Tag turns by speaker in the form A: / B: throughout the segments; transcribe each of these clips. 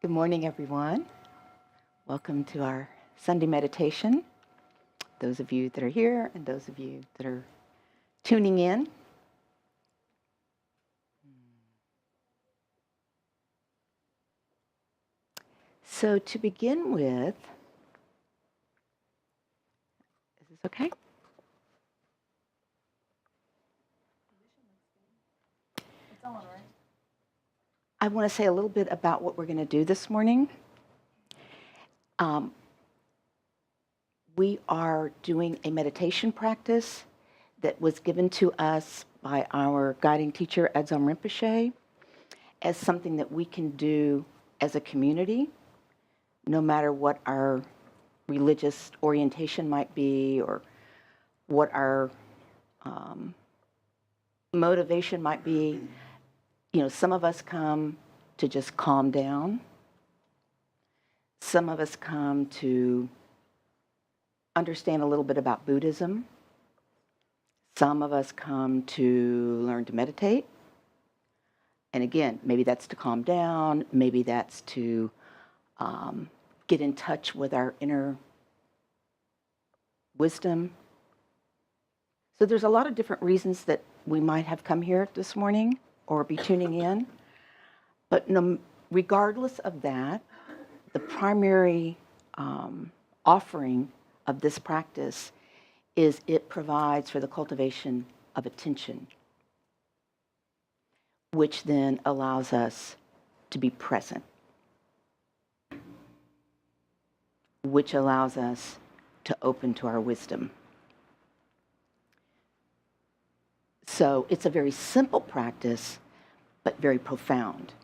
A: Good morning, everyone. Welcome to our Sunday meditation. Those of you that are here and those of you that are tuning in. So to begin with, is this okay?
B: It's on, right?
A: I want to say a little bit about what we're going to do this morning. We are doing a meditation practice that was given to us by our guiding teacher, Edzam Rinpoche, as something that we can do as a community, no matter what our religious orientation might be or what our motivation might be. You know, some of us come to just calm down. Some of us come to understand a little bit about Buddhism. Some of us come to learn to meditate. And again, maybe that's to calm down. Maybe that's to get in touch with our inner wisdom. So there's a lot of different reasons that we might have come here this morning or be tuning in. But regardless of that, the primary offering of this practice is it provides for the cultivation of attention, which then allows us to be present, which allows us to open to our wisdom. So it's a very simple practice, but very profound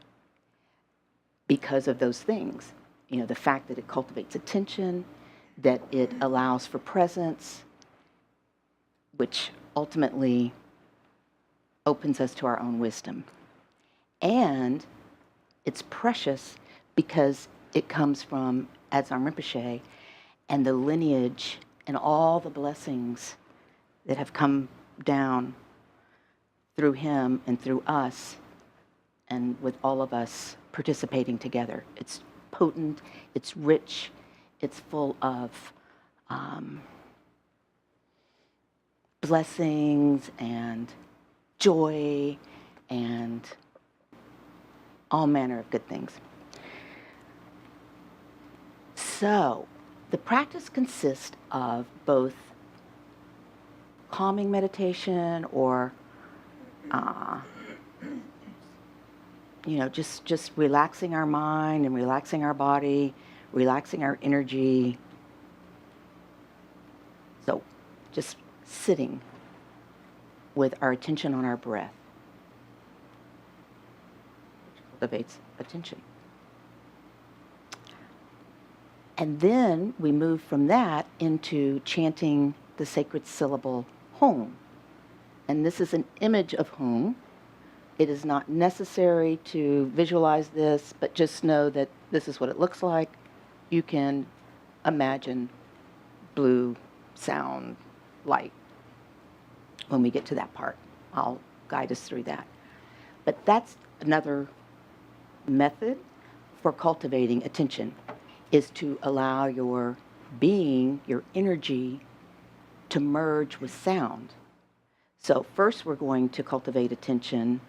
A: because of those things. You know, the fact that it cultivates attention, that it allows for presence, which ultimately opens us to our own wisdom. And it's precious because it comes from Edzam Rinpoche and the lineage and all the blessings that have come down through him and through us, and with all of us participating together. It's potent, it's rich, it's full of blessings and joy and all manner of good things. So the practice consists of both calming meditation or just relaxing our mind and relaxing our body, relaxing our energy. So just sitting with our attention on our breath, which cultivates attention. And then we move from that into chanting the sacred syllable Home. And this is an image of home. It is not necessary to visualize this, but just know that this is what it looks like. You can imagine blue, sound, light. When we get to that part, I'll guide us through that. But that's another method for cultivating attention, is to allow your being, your energy, to merge with sound. So first we're going to cultivate attention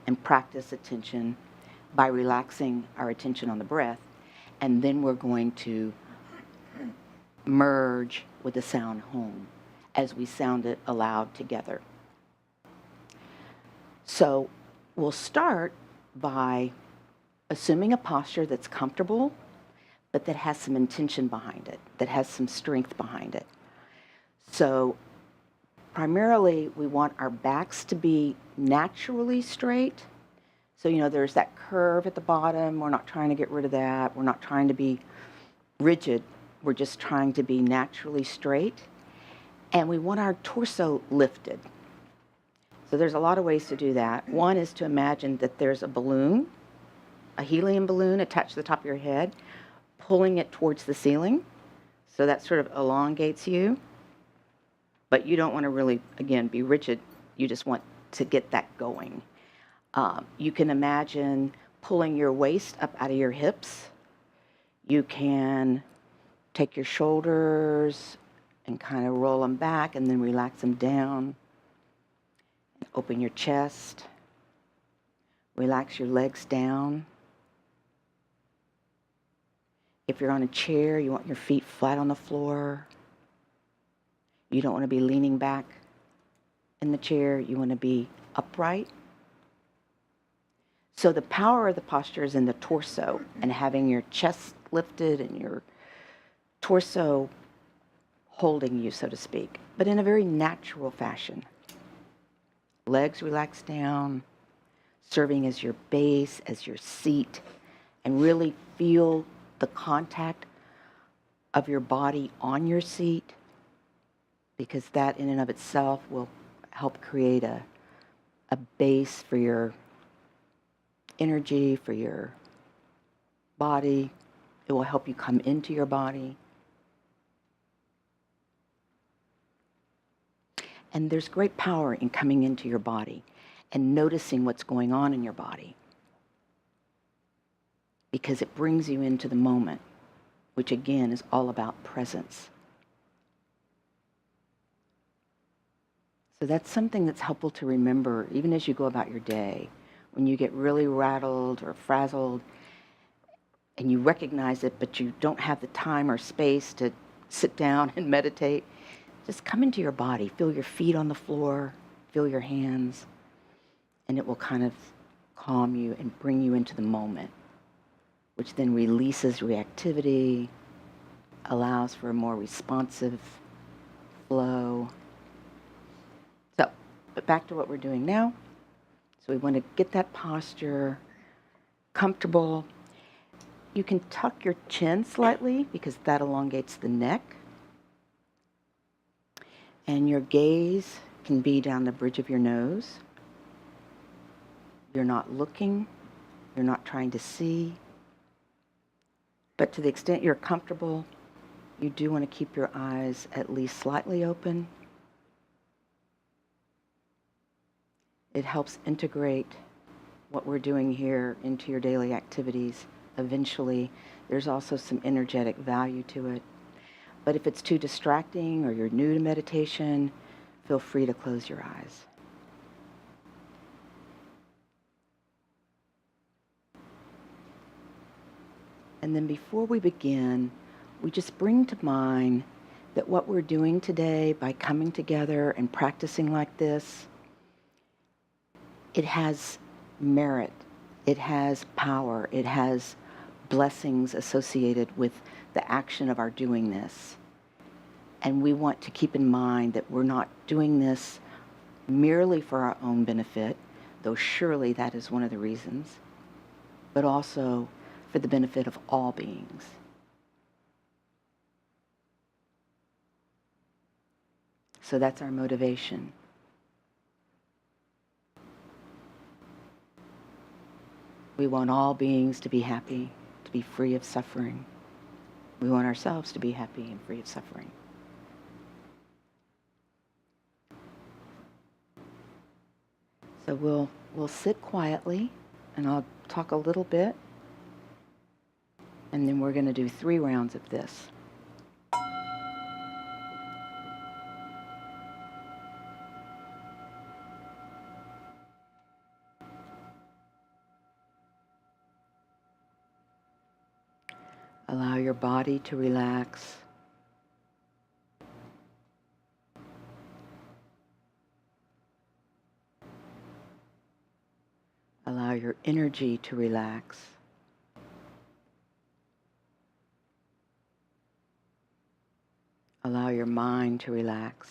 A: and practice attention by relaxing our attention on the breath, and then we're going to merge with the sound home as we sound it aloud together. So we'll start by assuming a posture that's comfortable, but that has some intention behind it, that has some strength behind it. So primarily, we want our backs to be naturally straight. So, you know, there's that curve at the bottom. We're not trying to get rid of that. We're not trying to be rigid. We're just trying to be naturally straight. And we want our torso lifted. So there's a lot of ways to do that. One is to imagine that there's a balloon, a helium balloon attached to the top of your head, pulling it towards the ceiling. So that sort of elongates you. But you don't want to really, again, be rigid. You just want to get that going. You can imagine pulling your waist up out of your hips. You can take your shoulders and kind of roll them back and then relax them down. Open your chest. Relax your legs down. If you're on a chair, you want your feet flat on the floor. You don't want to be leaning back in the chair. You want to be upright. So the power of the posture is in the torso and having your chest lifted and your torso holding you, so to speak, but in a very natural fashion. Legs relaxed down, serving as your base, as your seat, and really feel the contact of your body on your seat, because that in and of itself will help create a base for your energy, for your body. It will help you come into your body. And there's great power in coming into your body and noticing what's going on in your body, because it brings you into the moment, which again is all about presence. So that's something that's helpful to remember even as you go about your day. When you get really rattled or frazzled and you recognize it, but you don't have the time or space to sit down and meditate, just come into your body. Feel your feet on the floor, feel your hands, and it will kind of calm you and bring you into the moment, which then releases reactivity, allows for a more responsive flow. So, but back to what we're doing now. So we want to get that posture comfortable. You can tuck your chin slightly because that elongates the neck. And your gaze can be down the bridge of your nose. You're not looking. You're not trying to see. But to the extent you're comfortable, you do want to keep your eyes at least slightly open. It helps integrate what we're doing here into your daily activities. Eventually, there's also some energetic value to it. But if it's too distracting or you're new to meditation, feel free to close your eyes. And then before we begin, we just bring to mind that what we're doing today by coming together and practicing like this, it has merit, it has power, it has blessings associated with the action of our doing this. And we want to keep in mind that we're not doing this merely for our own benefit, though surely that is one of the reasons, but also for the benefit of all beings. So that's our motivation. We want all beings to be happy, to be free of suffering. We want ourselves to be happy and free of suffering. So we'll sit quietly, and I'll talk a little bit, and then we're going to do 3 rounds of this. Allow your body to relax. Allow your energy to relax. Allow your mind to relax.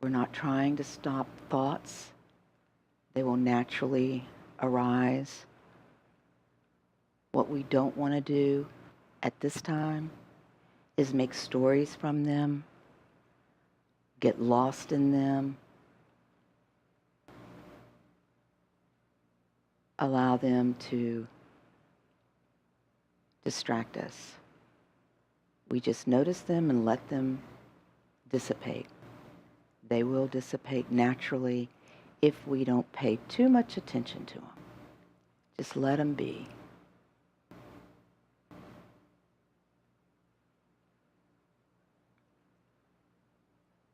A: We're not trying to stop thoughts. They will naturally arise. What we don't want to do at this time is make stories from them, get lost in them, allow them to distract us. We just notice them and let them dissipate. They will dissipate naturally if we don't pay too much attention to them. Just let them be.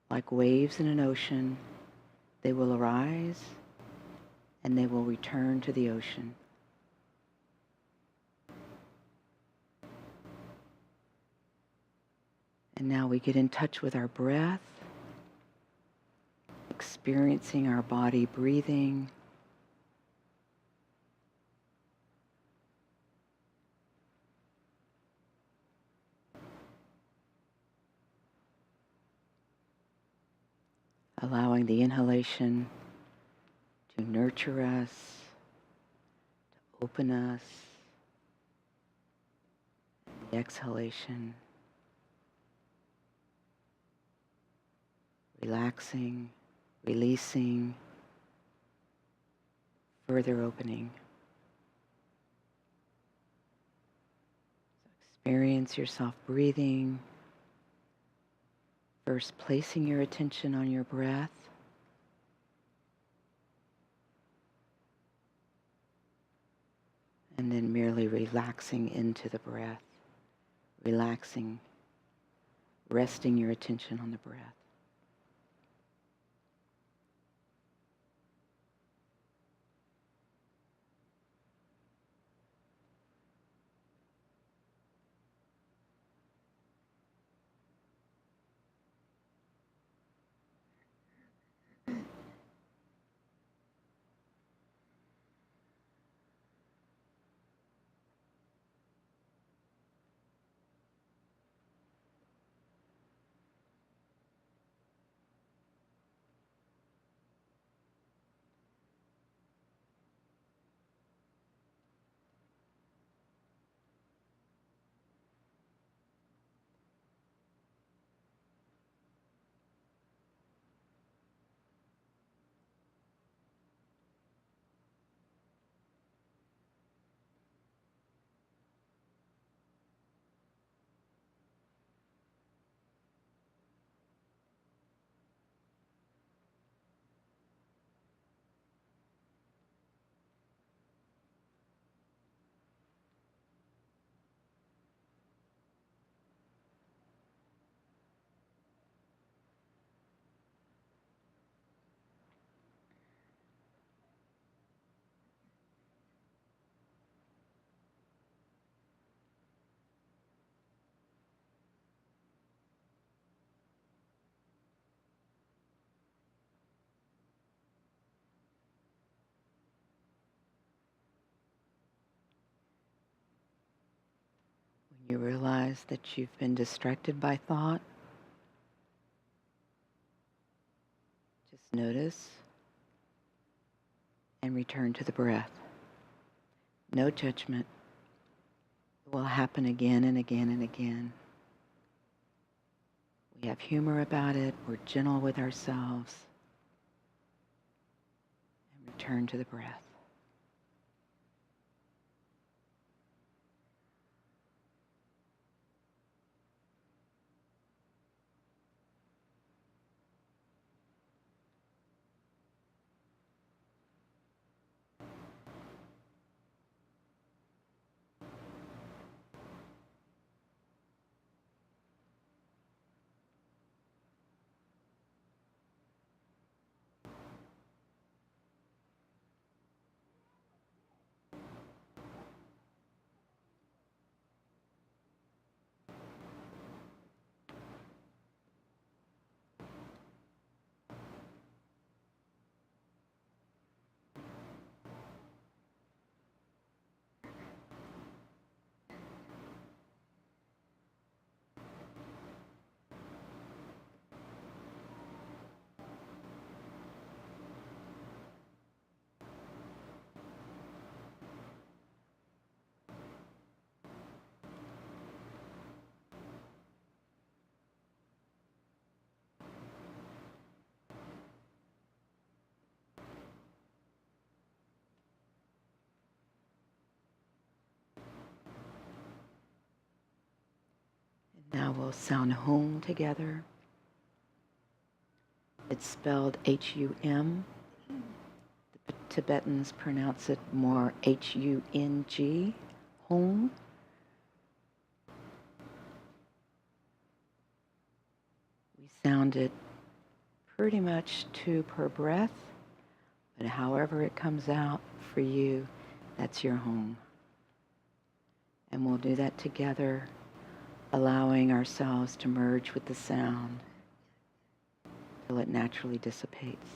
A: Like waves in an ocean, they will arise and they will return to the ocean. And now we get in touch with our breath, experiencing our body breathing. Allowing the inhalation to nurture us, to open us. The exhalation, relaxing, releasing, further opening. So experience yourself breathing, first placing your attention on your breath, and then merely relaxing into the breath, relaxing, resting your attention on the breath. When you realize that you've been distracted by thought, just notice and return to the breath. No judgment. It will happen again and again and again. We have humor about it. We're gentle with ourselves. And return to the breath. Now we'll sound home together. It's spelled H-U-M. The Tibetans pronounce it more H-U-N-G, home. We sound it pretty much 2 per breath, but however it comes out for you, that's your home. And we'll do that together, allowing ourselves to merge with the sound till it naturally dissipates.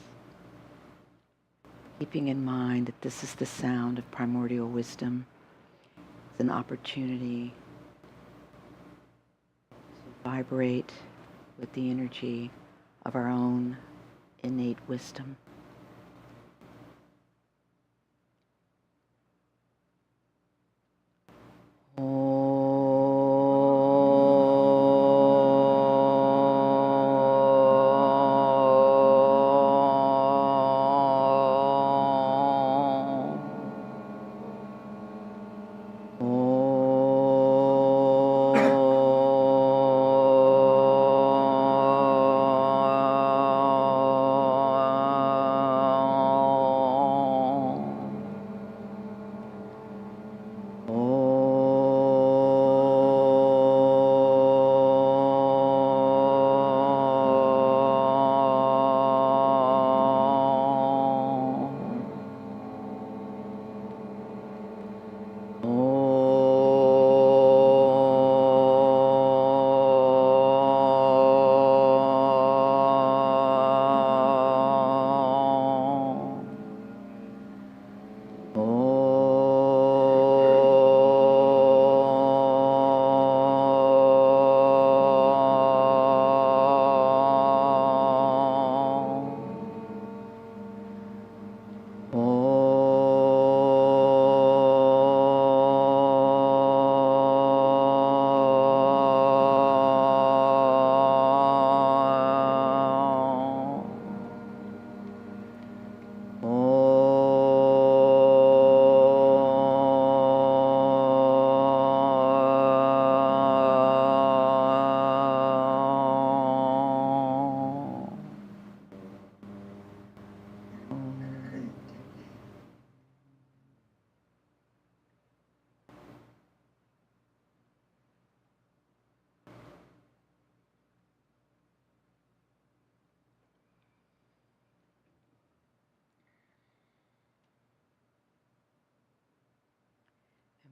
A: Keeping in mind that this is the sound of primordial wisdom. It's an opportunity to vibrate with the energy of our own innate wisdom.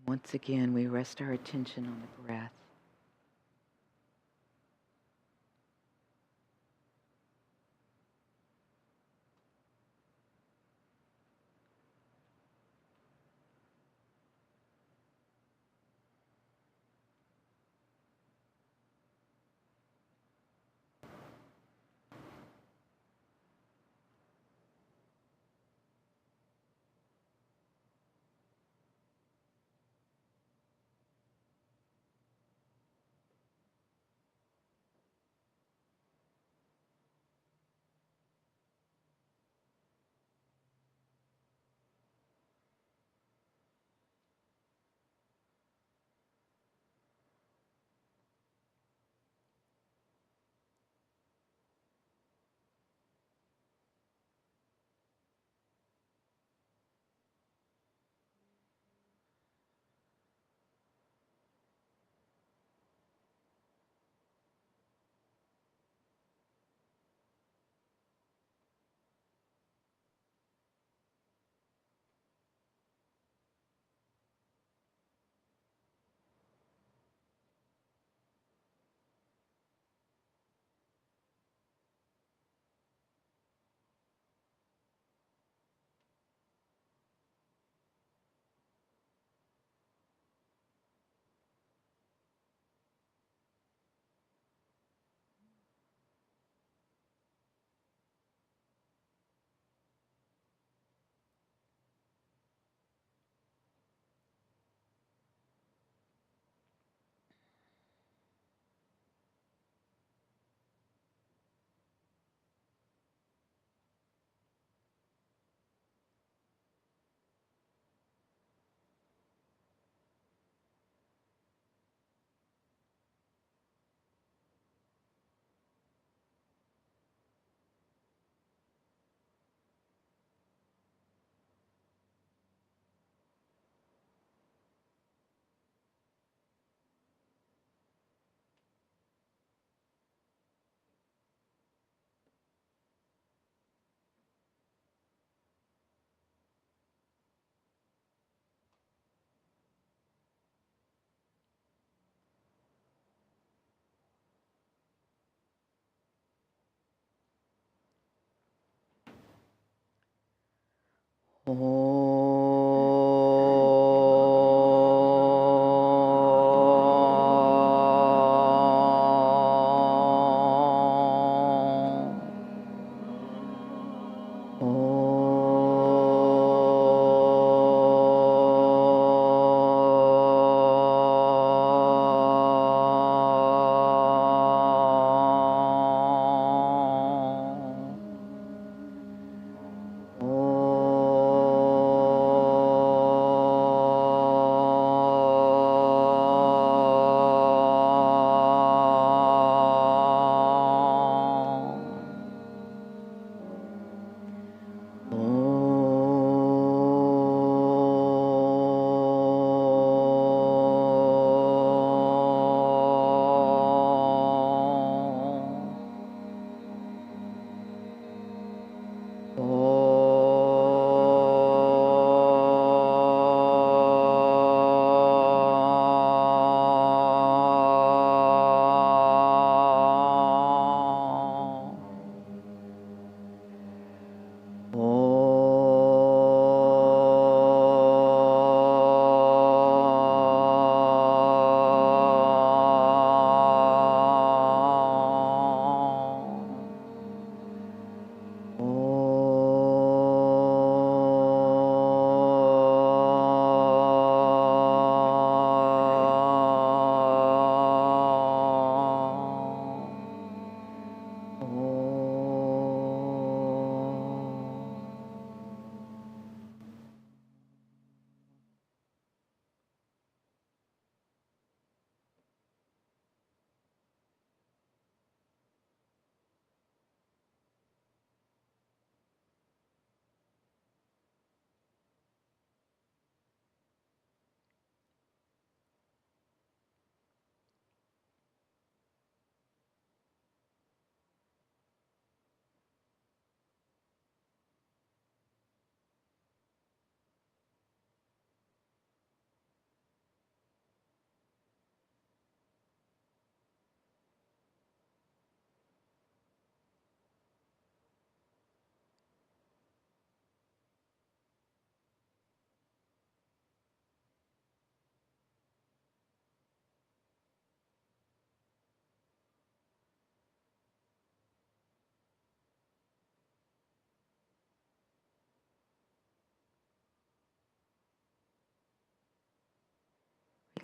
A: Once again, we rest our attention on the breath.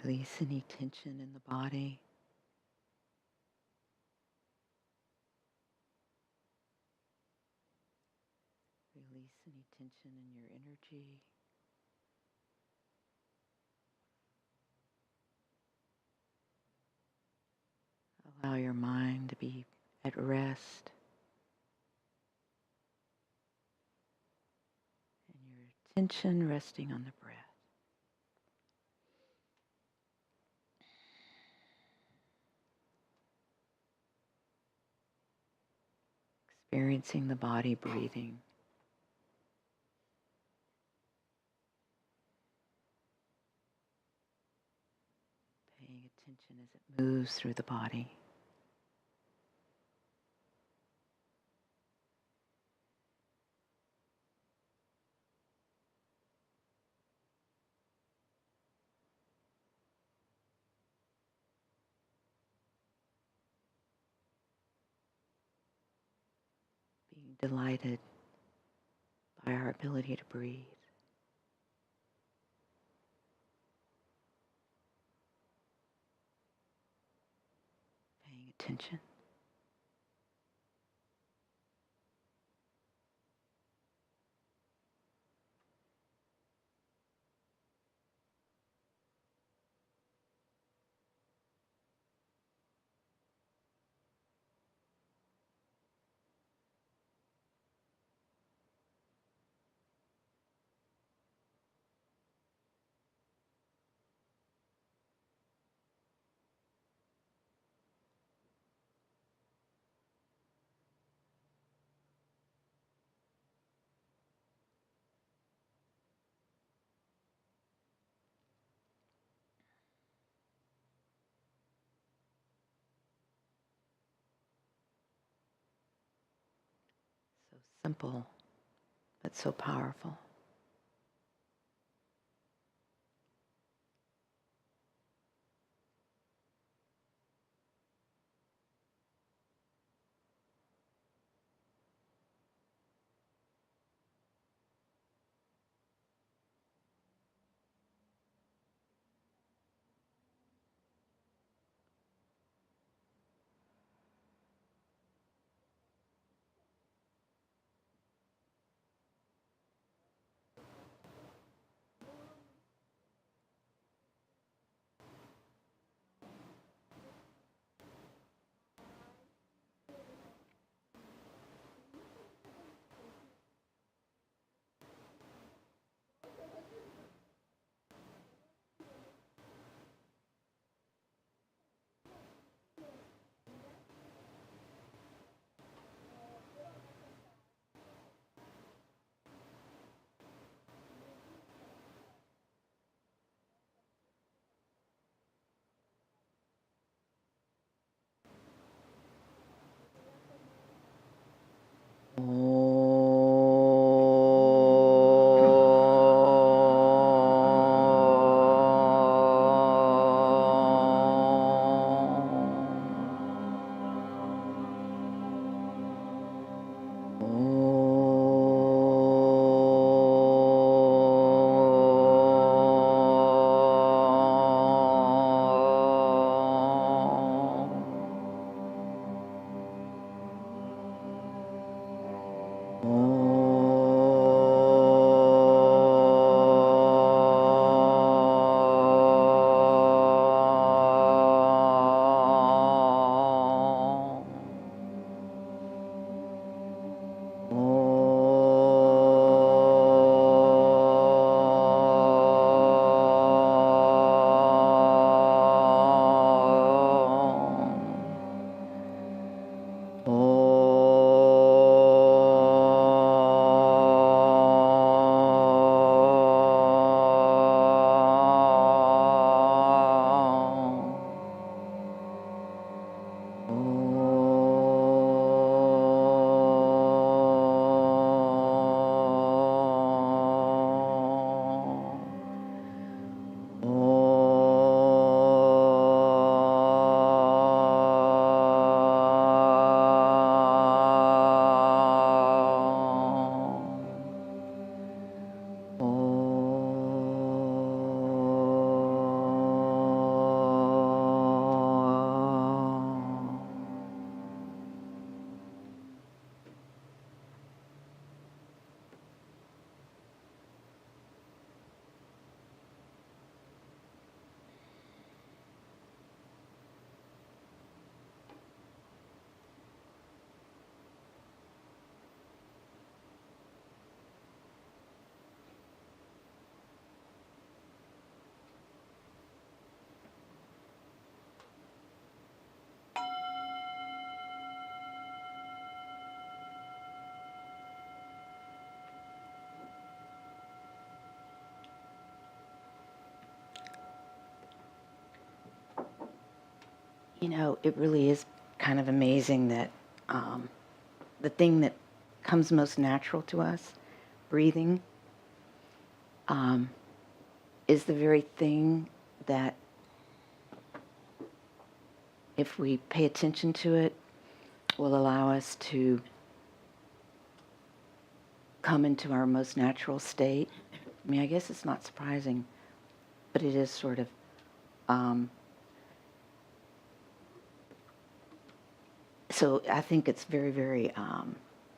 A: Release any tension in the body. Release any tension in your energy. Allow your mind to be at rest and your attention resting on the breath. Experiencing the body breathing. Paying attention as it moves through the body. Being delighted by our ability to breathe. Paying attention. So simple, but so powerful. It really is kind of amazing that the thing that comes most natural to us, breathing, is the very thing that, if we pay attention to it, will allow us to come into our most natural state. I mean, I guess it's not surprising, but it is sort of, so I think it's very, very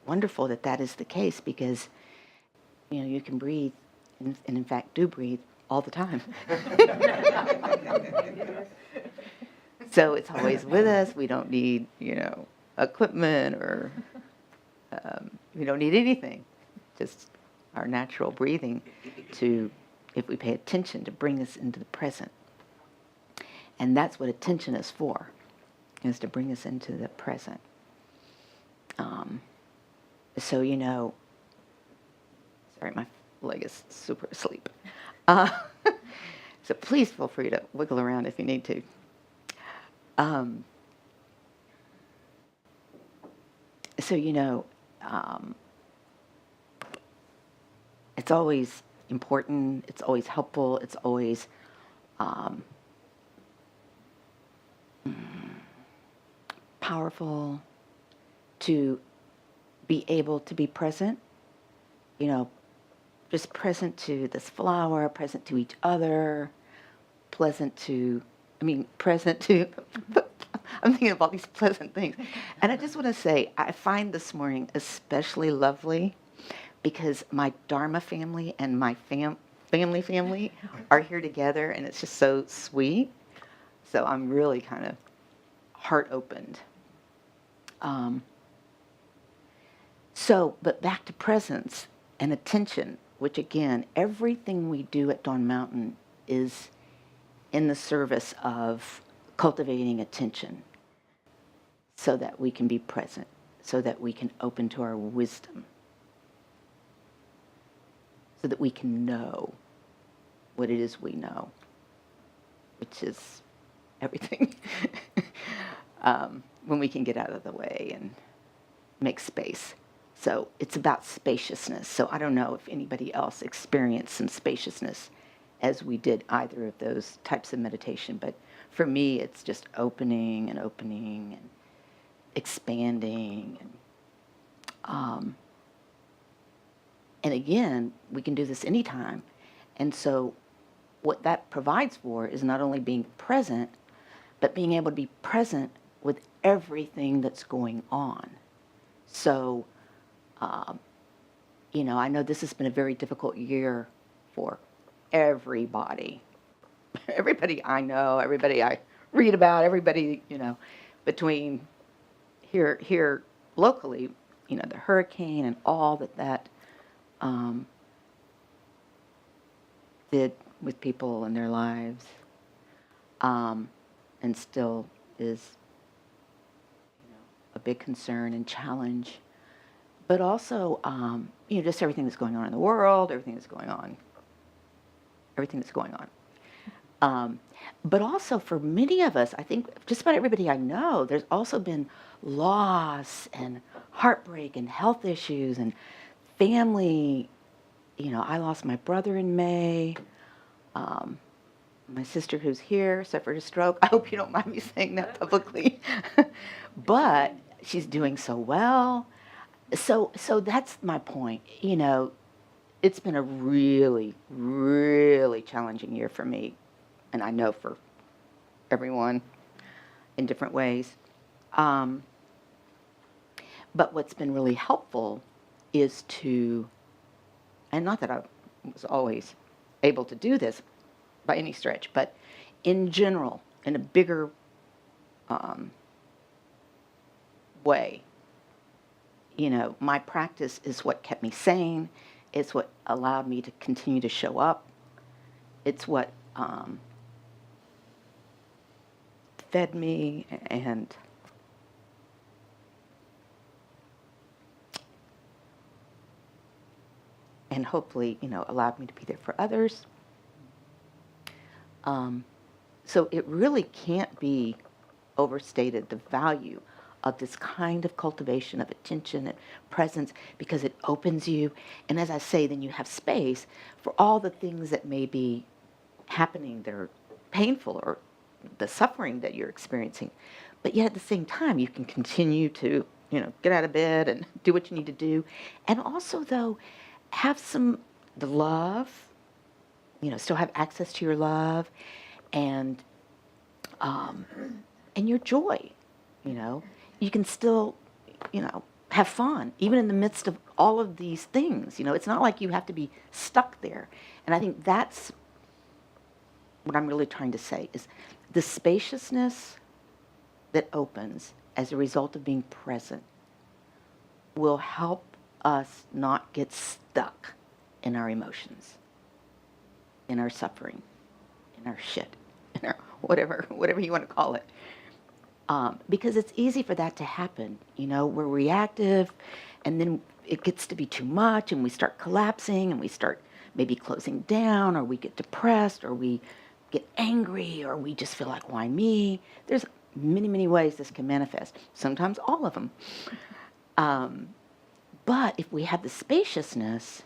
A: wonderful that that is the case, because, you can breathe, and in fact do breathe all the time. So it's always with us. We don't need, equipment, or we don't need anything. Just our natural breathing to, if we pay attention, to bring us into the present. And that's what attention is for, is to bring us into the present. So, sorry, my leg is super asleep. So please feel free to wiggle around if you need to. So, it's always important, it's always helpful, it's always powerful to be able to be present, just present to this flower, present to each other, present to, I'm thinking of all these pleasant things. And I just want to say, I find this morning especially lovely because my Dharma family and my family are here together, and it's just so sweet. So I'm really kind of heart opened. But back to presence and attention, which again, everything we do at Dawn Mountain is in the service of cultivating attention so that we can be present, so that we can open to our wisdom, so that we can know what it is we know, which is everything. When we can get out of the way and make space. So it's about spaciousness. So I don't know if anybody else experienced some spaciousness as we did either of those types of meditation, but for me it's just opening and expanding, and again, we can do this anytime. And so what that provides for is not only being present, but being able to be present with everything that's going on. So, I know this has been a very difficult year for everybody. Everybody I know, everybody I read about, everybody, between here locally, the hurricane and all that did with people and their lives, and still is, a big concern and challenge. But also, just everything that's going on in the world, everything that's going on. But also for many of us, I think just about everybody I know, there's also been loss and heartbreak and health issues and family. I lost my brother in May. My sister who's here suffered a stroke. I hope you don't mind me saying that publicly. But she's doing so well. So that's my point. It's been a really, really challenging year for me, and I know for everyone in different ways. But what's been really helpful is to, and not that I was always able to do this by any stretch, but in general, in a bigger way, my practice is what kept me sane. It's what allowed me to continue to show up. It's what fed me and hopefully, allowed me to be there for others. So it really can't be overstated the value of this kind of cultivation of attention and presence, because it opens you. And as I say, then you have space for all the things that may be happening that are painful, or the suffering that you're experiencing. But yet at the same time, you can continue to, get out of bed and do what you need to do. And also, though, have the love, still have access to your love, and your joy. You can still, have fun, even in the midst of all of these things. It's not like you have to be stuck there. And I think that's what I'm really trying to say, is the spaciousness that opens as a result of being present will help us not get stuck in our emotions, in our suffering, in our shit, in our whatever you want to call it. Because it's easy for that to happen. We're reactive, and then it gets to be too much, and we start collapsing, and we start maybe closing down, or we get depressed, or we get angry, or we just feel like, why me? There's many, many ways this can manifest, sometimes all of them. But if we have the spaciousness,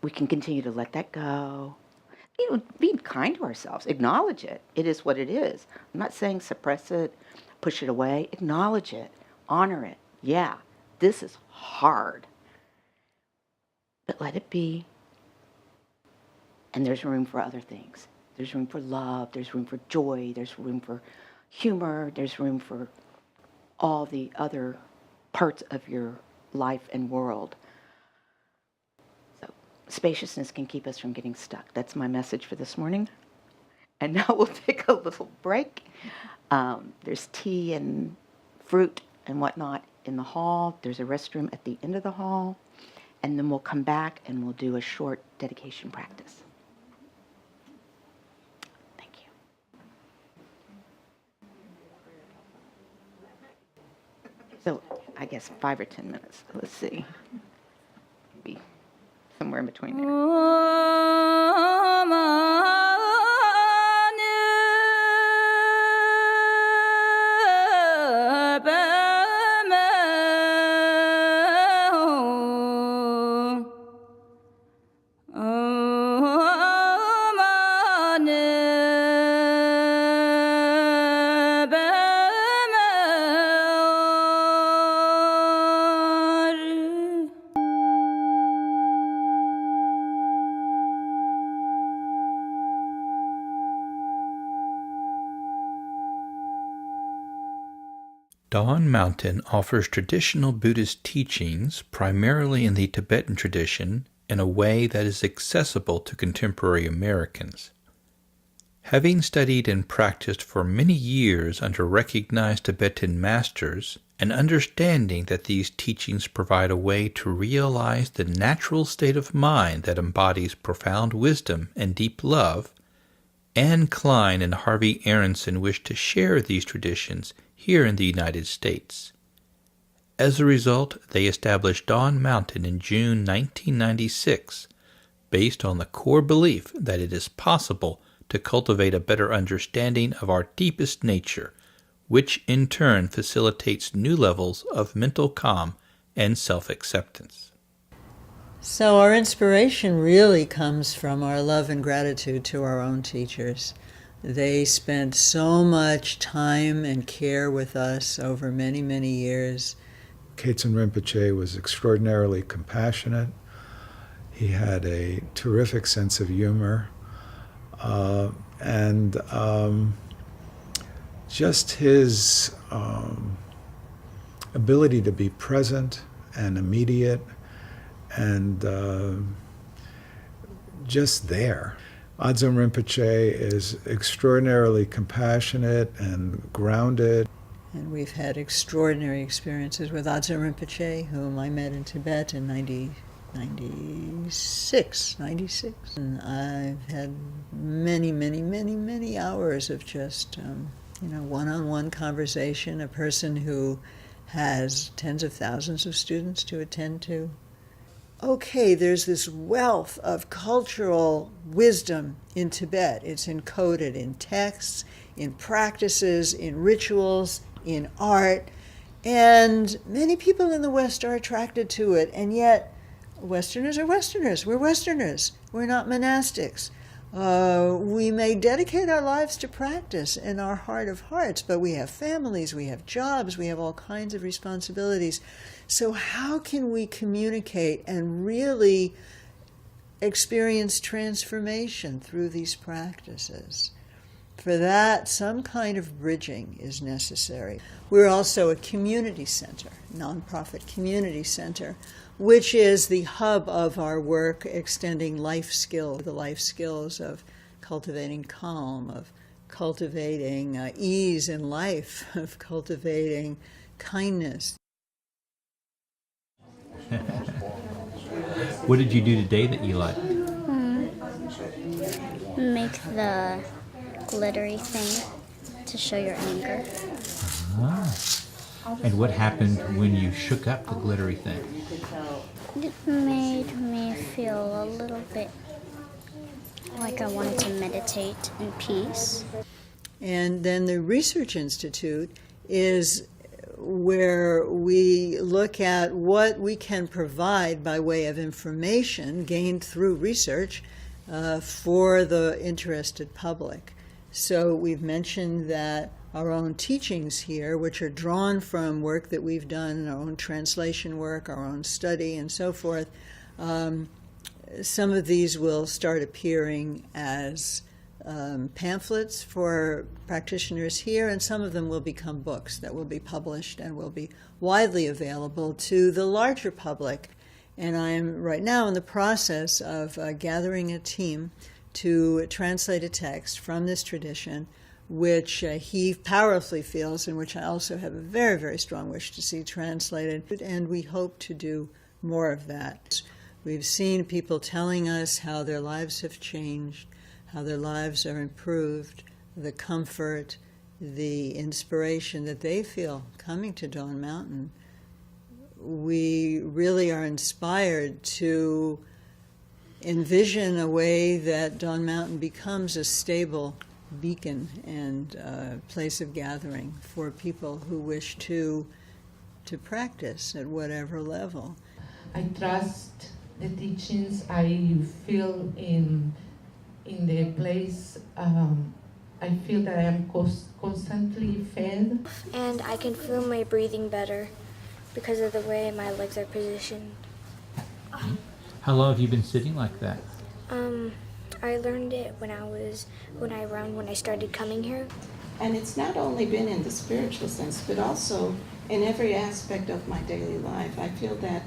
A: we can continue to let that go. Be kind to ourselves. Acknowledge it. It is what it is. I'm not saying suppress it, push it away. Acknowledge it. Honor it. Yeah, this is hard. But let it be. And there's room for other things. There's room for love. There's room for joy. There's room for humor. There's room for all the other parts of your life and world. So spaciousness can keep us from getting stuck. That's my message for this morning. And now we'll take a little break. There's tea and fruit and whatnot in the hall. There's a restroom at the end of the hall. And then we'll come back and we'll do a short dedication practice. Thank you. So I guess 5 or 10 minutes. Let's see. Maybe somewhere in between there.
C: Dawn Mountain offers traditional Buddhist teachings, primarily in the Tibetan tradition, in a way that is accessible to contemporary Americans. Having studied and practiced for many years under recognized Tibetan masters, and understanding that these teachings provide a way to realize the natural state of mind that embodies profound wisdom and deep love, Anne Klein and Harvey Aronson wished to share these traditions here in the United States. As a result, they established Dawn Mountain in June 1996, based on the core belief that it is possible to cultivate a better understanding of our deepest nature, which in turn facilitates new levels of mental calm and self-acceptance.
D: So our inspiration really comes from our love and gratitude to our own teachers. They spent so much time and care with us over many, many years.
E: Kaizen Rinpoche was extraordinarily compassionate. He had a terrific sense of humor. And just his ability to be present and immediate and just there. Adzon Rinpoche is extraordinarily compassionate and grounded.
D: And we've had extraordinary experiences with Adzon Rinpoche, whom I met in Tibet in 96. And I've had many, many, many, many hours of just, one-on-one conversation, a person who has tens of thousands of students to attend to. Okay, there's this wealth of cultural wisdom in Tibet. It's encoded in texts, in practices, in rituals, in art. And many people in the West are attracted to it, and yet Westerners are Westerners. We're Westerners. We're not monastics. We may dedicate our lives to practice in our heart of hearts, but we have families, we have jobs, we have all kinds of responsibilities. So how can we communicate and really experience transformation through these practices? For that, some kind of bridging is necessary. We're also a community center, nonprofit community center, which is the hub of our work extending life skills, the life skills of cultivating calm, of cultivating ease in life, of cultivating kindness.
C: What did you do today that you liked?
B: Make the glittery thing to show your anger.
C: And what happened when you shook up the glittery thing?
B: It made me feel a little bit like I wanted to meditate in peace.
D: And then the Research Institute is where we look at what we can provide by way of information gained through research for the interested public. So we've mentioned that our own teachings here, which are drawn from work that we've done, our own translation work, our own study, and so forth, some of these will start appearing as pamphlets for practitioners here, and some of them will become books that will be published and will be widely available to the larger public. And I'm right now in the process of gathering a team to translate a text from this tradition, which he powerfully feels, and which I also have a very, very strong wish to see translated. And we hope to do more of that. We've seen people telling us how their lives have changed, how their lives are improved, the comfort, the inspiration that they feel coming to Dawn Mountain. We really are inspired to envision a way that Dawn Mountain becomes a stable beacon and place of gathering for people who wish to practice at whatever level.
F: I trust the teachings. I feel in the place. I feel that I am constantly fed.
G: And I can feel my breathing better because of the way my legs are positioned.
C: How long have you been sitting like that?
G: I learned it when I started coming here.
H: And it's not only been in the spiritual sense, but also in every aspect of my daily life. I feel that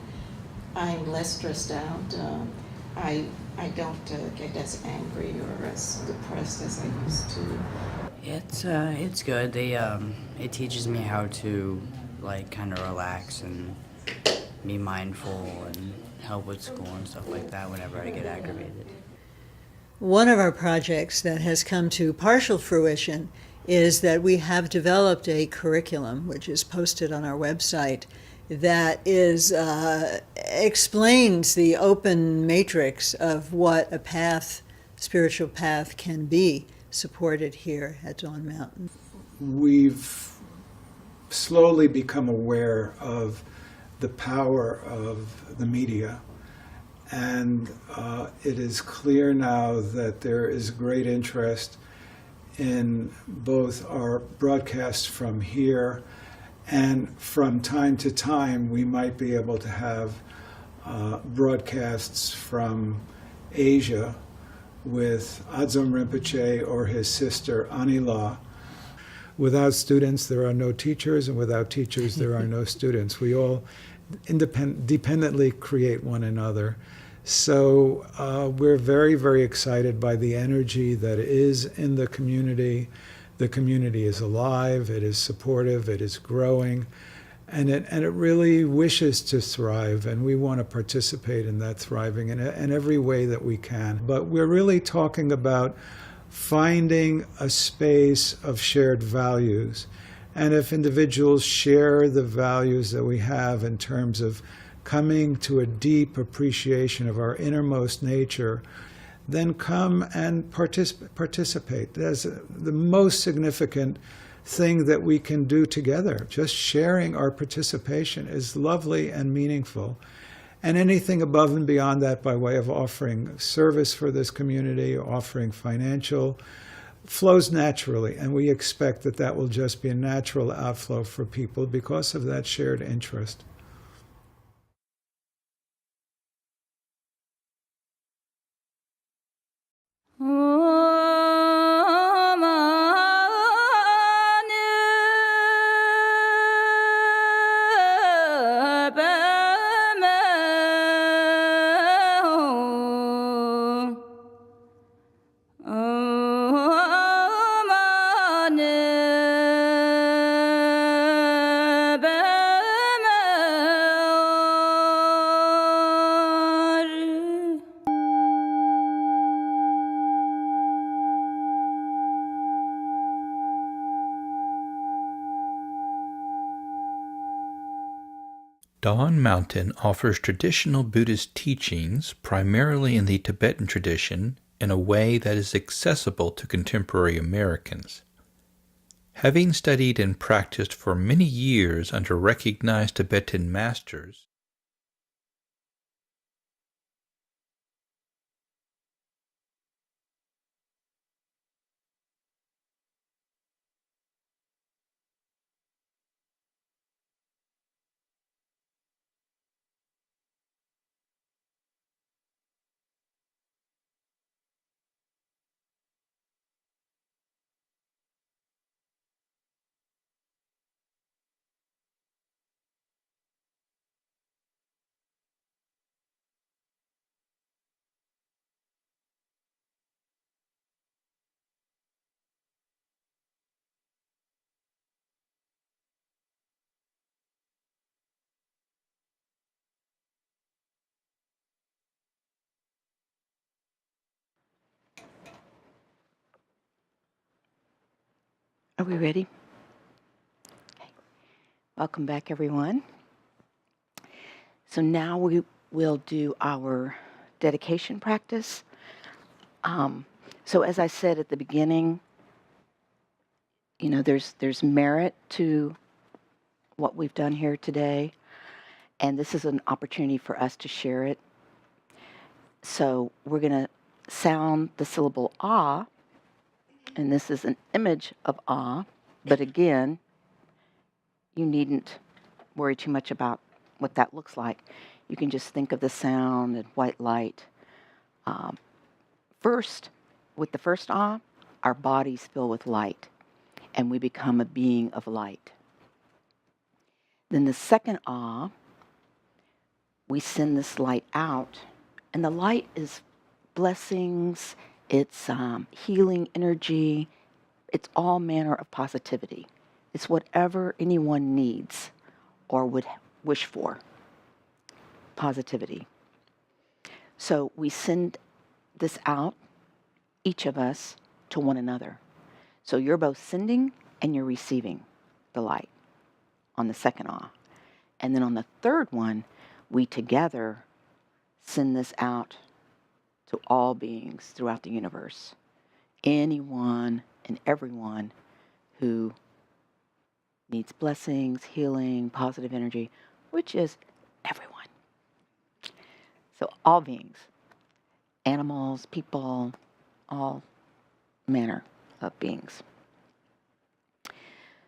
H: I'm less stressed out. I don't get as angry or as depressed as I used to.
I: It's good. It teaches me how to kind of relax and be mindful and help with school and stuff like that whenever I get aggravated.
D: One of our projects that has come to partial fruition is that we have developed a curriculum, which is posted on our website, that explains the open matrix of what a spiritual path can be, supported here at Dawn Mountain.
E: We've slowly become aware of the power of the media, and it is clear now that there is great interest in both our broadcasts from here, and from time to time we might be able to have broadcasts from Asia with Adzom Rinpoche or his sister Anila. Without students there are no teachers, and without teachers there are no students. We all dependently create one another. So we're very, very excited by the energy that is in the community. The community is alive, it is supportive, it is growing, and it really wishes to thrive, and we want to participate in that thriving in every way that we can. But we're really talking about finding a space of shared values. And if individuals share the values that we have in terms of coming to a deep appreciation of our innermost nature, then come and participate. That's the most significant thing that we can do together. Just sharing our participation is lovely and meaningful. And anything above and beyond that by way of offering service for this community, offering financial, flows naturally. And we expect that that will just be a natural outflow for people because of that shared interest.
C: Dawn Mountain offers traditional Buddhist teachings primarily in the Tibetan tradition in a way that is accessible to contemporary Americans. Having studied and practiced for many years under recognized Tibetan masters,
A: Are we ready? Okay. Welcome back, everyone. So now we will do our dedication practice. So as I said at the beginning, there's merit to what we've done here today, and this is an opportunity for us to share it. So we're going to sound the syllable ah, and this is an image of ah, but again, you needn't worry too much about what that looks like. You can just think of the sound and white light. First, with the first ah, our bodies fill with light, and we become a being of light. Then the second ah, we send this light out, and the light is blessings, it's healing energy, it's all manner of positivity. It's whatever anyone needs or would wish for. Positivity. So we send this out, each of us, to one another. So you're both sending and you're receiving the light on the second ah. And then on the third one, we together send this out to all beings throughout the universe. Anyone and everyone who needs blessings, healing, positive energy, which is everyone. So all beings, animals, people, all manner of beings.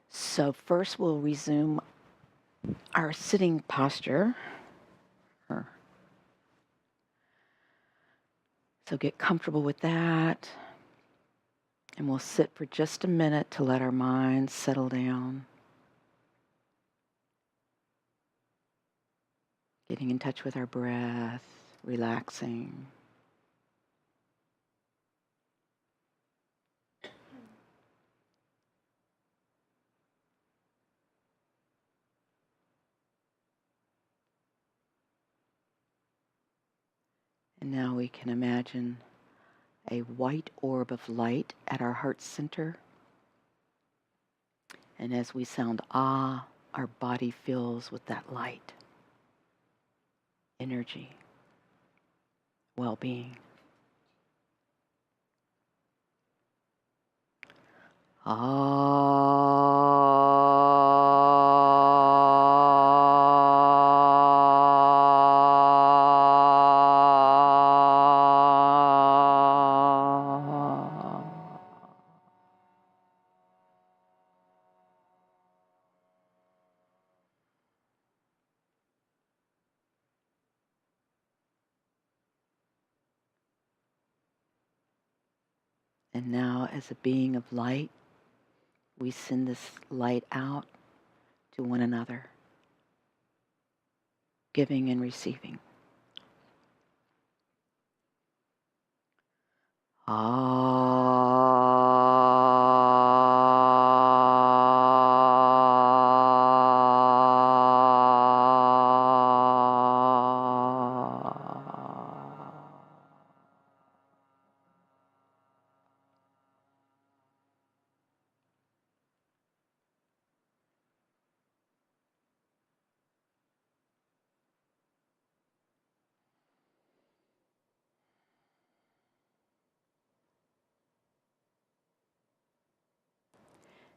A: So first we'll resume our sitting posture. So get comfortable with that. And we'll sit for just a minute to let our minds settle down. Getting in touch with our breath, relaxing. And now we can imagine a white orb of light at our heart center. And as we sound ah, our body fills with that light, energy, well-being. And now, as a being of light, we send this light out to one another, giving and receiving.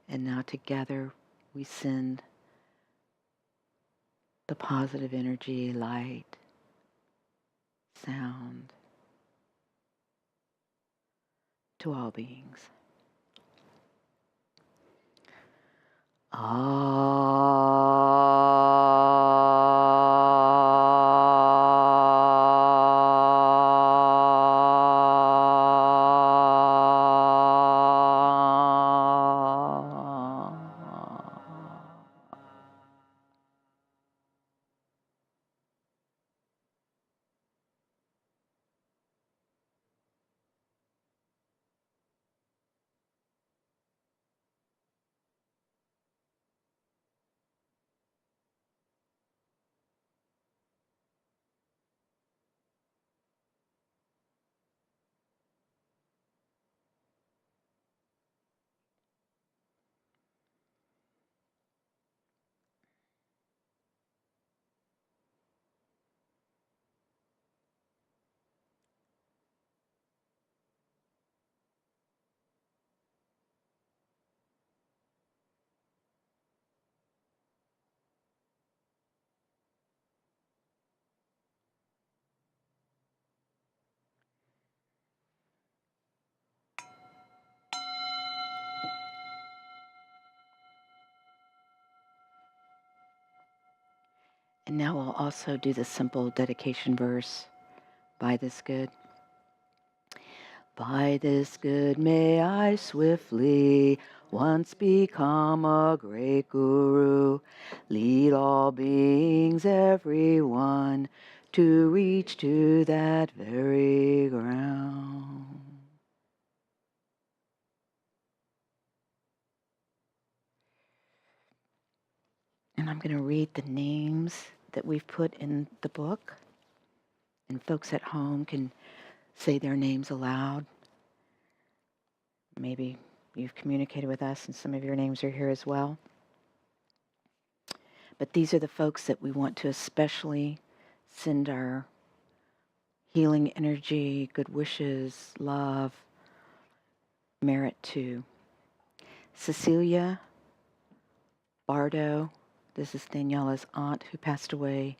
A: And now together we send the positive energy, light, sound to all beings. And now we'll also do the simple dedication verse. By this good. By this good may I swiftly once become a great guru, lead all beings, everyone, to reach to that very ground. And I'm going to read the names that we've put in the book, and folks at home can say their names aloud. Maybe you've communicated with us and some of your names are here as well. But these are the folks that we want to especially send our healing energy, good wishes, love, merit to. Cecilia Bardo, this is Daniela's aunt who passed away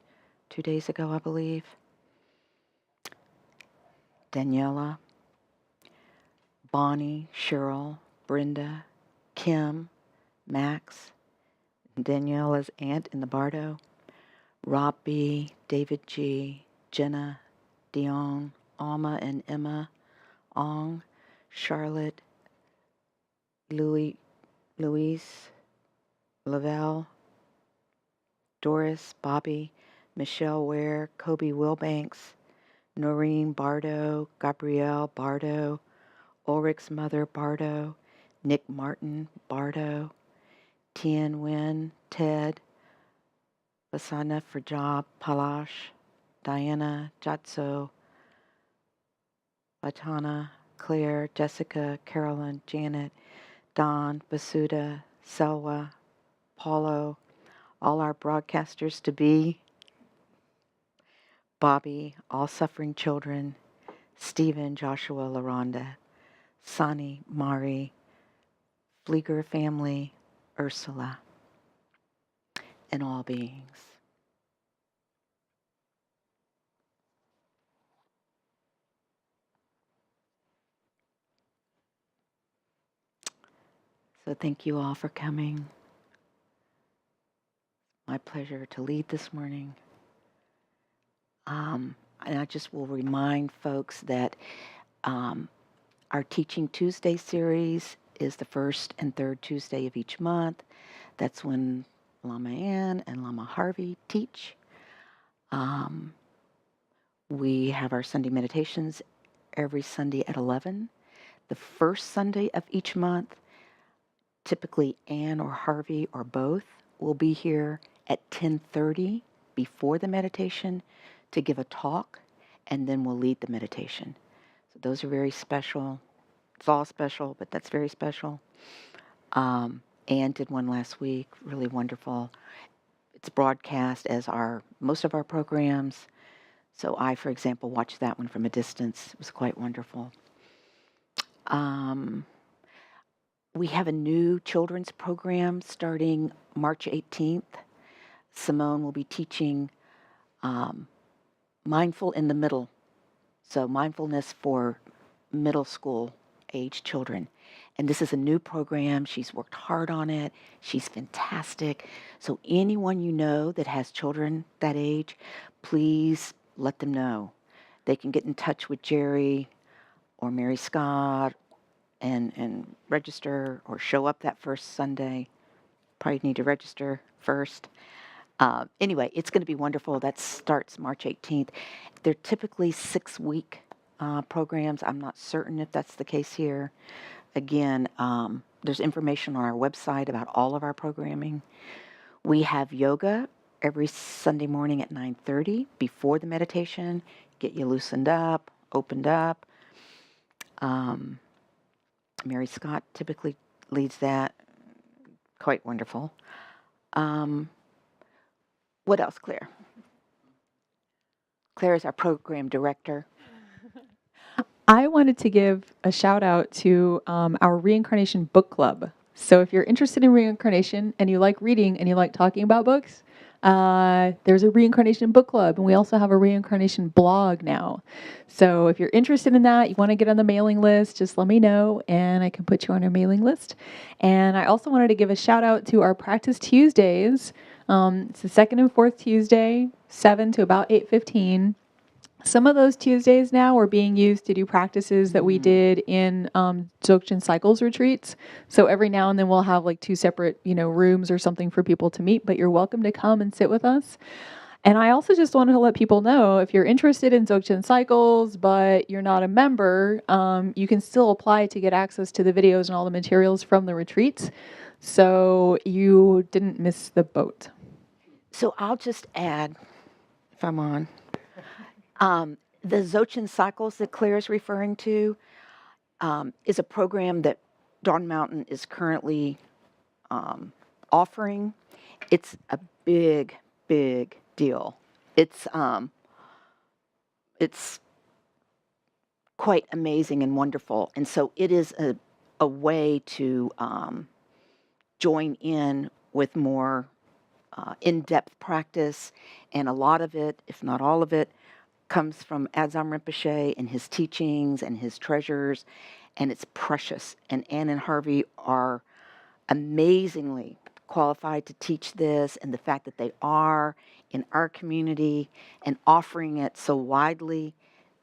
A: 2 days ago, I believe. Daniela, Bonnie, Cheryl, Brenda, Kim, Max, Daniela's aunt in the Bardo, Rob B., David G., Jenna, Dion, Alma and Emma, Ong, Charlotte, Louise, Lavelle, Doris, Bobby, Michelle Ware, Kobe Wilbanks, Noreen Bardo, Gabrielle Bardo, Ulrich's mother Bardo, Nick Martin Bardo, Tien Nguyen, Ted, Basana Frajab Palash, Diana Jatso, Latana, Claire, Jessica, Carolyn, Janet, Don, Basuda, Selwa, Paulo, all our broadcasters to be, Bobby, all suffering children, Stephen, Joshua, LaRonda, Sani, Mari, Flieger family, Ursula, and all beings. So thank you all for coming. My pleasure to lead this morning. And I just will remind folks that our Teaching Tuesday series is the first and third Tuesday of each month. That's when Lama Ann and Lama Harvey teach. We have our Sunday meditations every Sunday at 11. The first Sunday of each month, typically Ann or Harvey or both will be here at 10:30 before the meditation to give a talk, and then we'll lead the meditation. So those are very special. It's all special, but that's very special. Ann did one last week, really wonderful. It's broadcast as most of our programs. So I, for example, watched that one from a distance. It was quite wonderful. We have a new children's program starting March 18th. Simone will be teaching Mindful in the Middle. So mindfulness for middle school age children. And this is a new program. She's worked hard on it. She's fantastic. So anyone you know that has children that age, please let them know. They can get in touch with Jerry or Mary Scott and register or show up that first Sunday. Probably need to register first. Anyway, it's going to be wonderful. That starts March 18th. They're typically 6-week programs. I'm not certain if that's the case here. Again, there's information on our website about all of our programming. We have yoga every Sunday morning at 9:30 before the meditation. Get you loosened up, opened up. Mary Scott typically leads that. Quite wonderful. What else, Claire? Claire is our program director.
J: I wanted to give a shout out to our Reincarnation Book Club. So if you're interested in reincarnation and you like reading and you like talking about books, there's a Reincarnation Book Club, and we also have a Reincarnation blog now. So if you're interested in that, you want to get on the mailing list, just let me know, and I can put you on our mailing list. And I also wanted to give a shout out to our Practice Tuesdays. It's the second and fourth Tuesday, 7 to about 8:15. Some of those Tuesdays now are being used to do practices that we did in Dzogchen Cycles retreats. So every now and then we'll have like 2 separate, rooms or something for people to meet, but you're welcome to come and sit with us. And I also just wanted to let people know, if you're interested in Dzogchen Cycles, but you're not a member, you can still apply to get access to the videos and all the materials from the retreats. So you didn't miss the boat.
A: So I'll just add, if I'm on, the Dzogchen Cycles that Claire is referring to is a program that Dawn Mountain is currently offering. It's a big, big deal. It's quite amazing and wonderful. And so it is a way to join in with more in-depth practice. And a lot of it, if not all of it, comes from Adzam Rinpoche and his teachings and his treasures, and it's precious. And Ann and Harvey are amazingly qualified to teach this, and the fact that they are in our community and offering it so widely,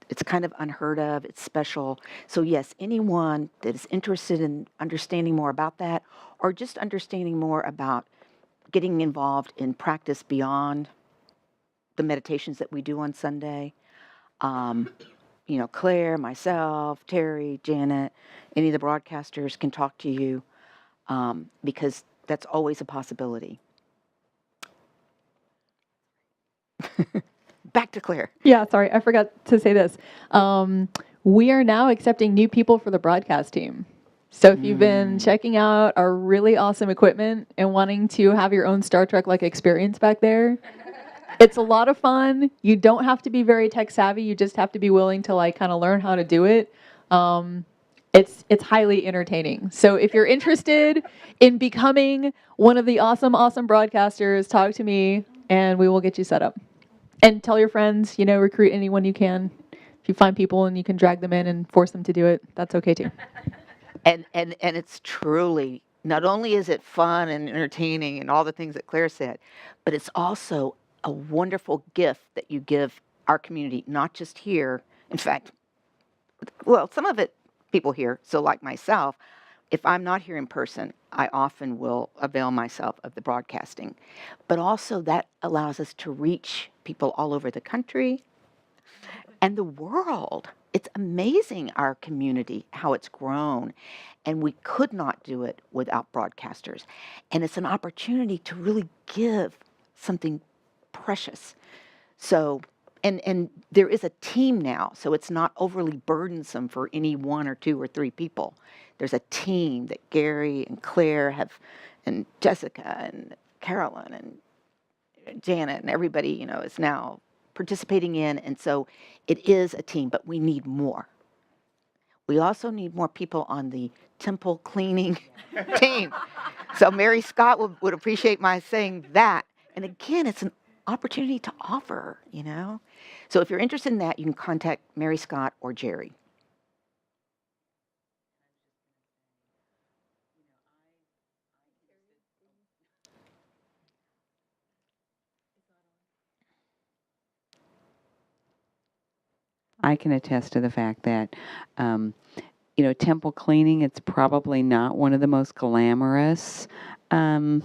A: it's kind of unheard of, it's special. So yes, anyone that is interested in understanding more about that, or just understanding more about getting involved in practice beyond the meditations that we do on Sunday. Claire, myself, Terry, Janet, any of the broadcasters can talk to you because that's always a possibility. Back to Claire.
J: Yeah, sorry, I forgot to say this. We are now accepting new people for the broadcast team. So if you've been checking out our really awesome equipment and wanting to have your own Star Trek-like experience back there, it's a lot of fun. You don't have to be very tech savvy. You just have to be willing to kind of learn how to do it. It's highly entertaining. So if you're interested in becoming one of the awesome, awesome broadcasters, talk to me and we will get you set up. And tell your friends, recruit anyone you can. If you find people and you can drag them in and force them to do it, that's okay too.
A: And it's truly, not only is it fun and entertaining and all the things that Claire said, but it's also a wonderful gift that you give our community, not just here. In fact, well, some of it people here, so like myself, if I'm not here in person, I often will avail myself of the broadcasting. But also that allows us to reach people all over the country and the world. It's amazing, our community, how it's grown. And we could not do it without broadcasters. And it's an opportunity to really give something precious. So, and there is a team now, so it's not overly burdensome for any one or two or three people. There's a team that Gary and Claire have, and Jessica and Carolyn and Janet and everybody, is now participating in. And so it is a team, but we need more. We also need more people on the temple cleaning team. So Mary Scott would appreciate my saying that. And again, it's an opportunity to offer, So if you're interested in that, you can contact Mary Scott or Jerry.
K: I can attest to the fact that, temple cleaning, it's probably not one of the most glamorous uh,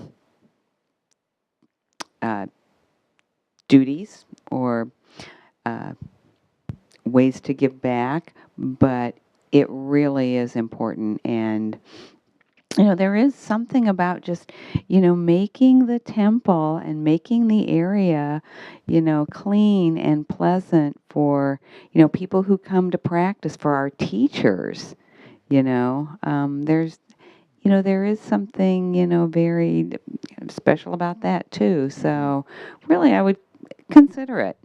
K: duties or uh, ways to give back, but it really is important. And there is something about just, making the temple and making the area, clean and pleasant for, people who come to practice, for our teachers. There's, there is something, very special about that too. So really, I would consider it.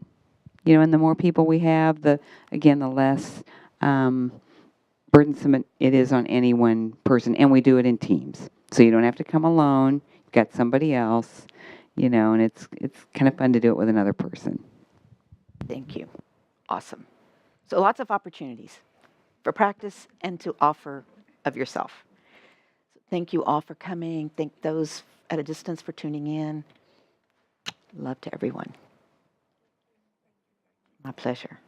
K: And the more people we have, the less burdensome it is on any one person, and we do it in teams. So you don't have to come alone. You've got somebody else, and it's kind of fun to do it with another person.
A: Thank you. Awesome. So lots of opportunities for practice and to offer of yourself. So thank you all for coming. Thank those at a distance for tuning in. Love to everyone. My pleasure.